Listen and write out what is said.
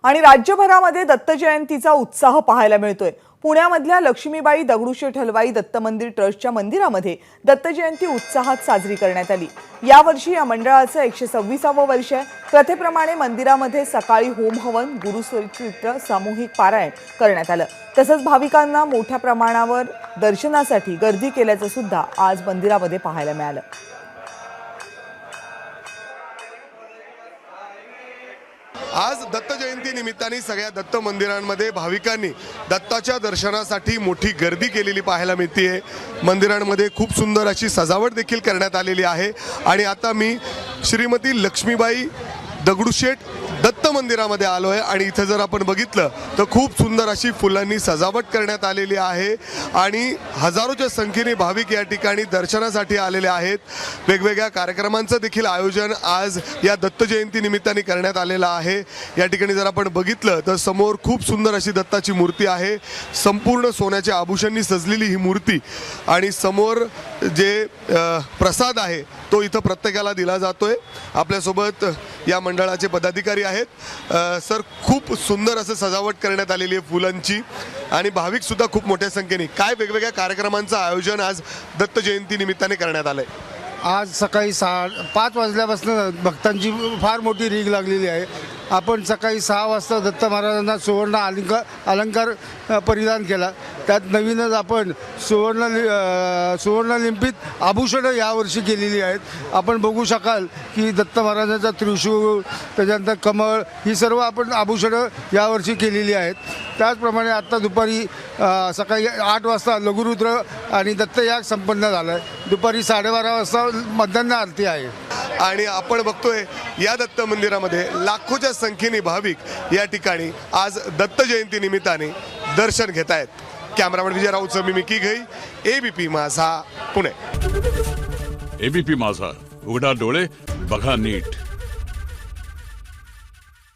आणि राज्यभरामध्ये दत्त जयंतीचा उत्साह पाहायला मिळतोय। पुण्यामधल्या लक्ष्मीबाई दगडूशेठ हलवाई दत्त मंदिर ट्रस्टच्या मंदिरामध्ये दत्त जयंती उत्साहात साजरी करण्यात आली। यावर्षी या मंडळाचं 126वे वर्ष आहे। प्रथेप्रमाणे मंदिरामध्ये सकाळी होम हवन, गुरुचरित्र, सामूहिक पारायण करण्यात आलं। तसंच भाविकांना मोठ्या प्रमाणावर दर्शनासाठी गर्दी केल्याचं सुद्धा आज मंदिरामध्ये पाहायला मिळालं। आज दत्त जयंती निमित्ताने सगळ्या दत्त मंदिरांमध्ये भाविकांनी दत्ताच्या दर्शनासाठी मोठी गर्दी केलेली पाहायला मिळते। मंदिरांमध्ये खूप सुंदर अशी सजावट देखील करण्यात आलेली आहे। आणि आता मी श्रीमती लक्ष्मीबाई दगडूशेठ दत्त मंदिरामध्ये आलो आहे आणि इथे जर आपण बघितलं तर खूप सुंदर अशी फुलांनी सजावट करण्यात आलेली आहे आणि हजारोच्या संख्येने भाविक या ठिकाणी दर्शनासाठी आलेले आहेत। वेगवेगळ्या कार्यक्रमांचं देखील आयोजन आज या दत्त जयंती निमित्ताने करण्यात आलेलं आहे। या ठिकाणी जर आपण बघितलं तर समोर खूप सुंदर अशी दत्ताची मूर्ती आहे। संपूर्ण सोन्याच्या आभूषणांनी सजलेली ही मूर्ती आणि समोर जे प्रसाद आहे तो इथं प्रत्येकाला दिला जातोय। आपल्यासोबत या मंडळाचे पदाधिकारी आहेत। सर, खूप सुंदर असं सजावट करण्यात आलेली आहे फुलांची आणि भाविक सुद्धा खूप मोठ्या संख्येने। काय वेगवेगळ्या कार्यक्रमांचं आयोजन आज दत्त जयंती निमित्ताने करण्यात आलंय? आज सकाळी 5 वाजल्यापासून भक्तांची फार मोठी रीघ लागलेली आहे। आपण सकाळी 6 वाजता दत्त महाराजांना सुवर्ण अलंकार परिधान केला। त्यात नवीनच आपण सुवर्णलिंपित आभूषणं यावर्षी केलेली आहेत। आपण बघू शकाल की दत्त महाराजांचा त्रिशूळ, त्याच्यानंतर कमळ, ही सर्व आपण आभूषणं यावर्षी केलेली आहेत। त्याचप्रमाणे आत्ता दुपारी सकाळी 8 वाजता लघुरुद्र आणि दत्तयाग संपन्न झालं आहे। दुपारी 12:30 वाजता मध्यान्ह आरती आहे। आणि आपण बघतोय या दत्त मंदिरामध्ये लाखोच्या संख्येने भाविक या ठिकाणी आज दत्त जयंती निमित्ताने दर्शन घेत आहेत। कॅमेरामॅन विजय राऊतसह मी मिकी घई, एबीपी माझा, पुणे। एबीपी माझा, उघडा डोळे बघा नीट।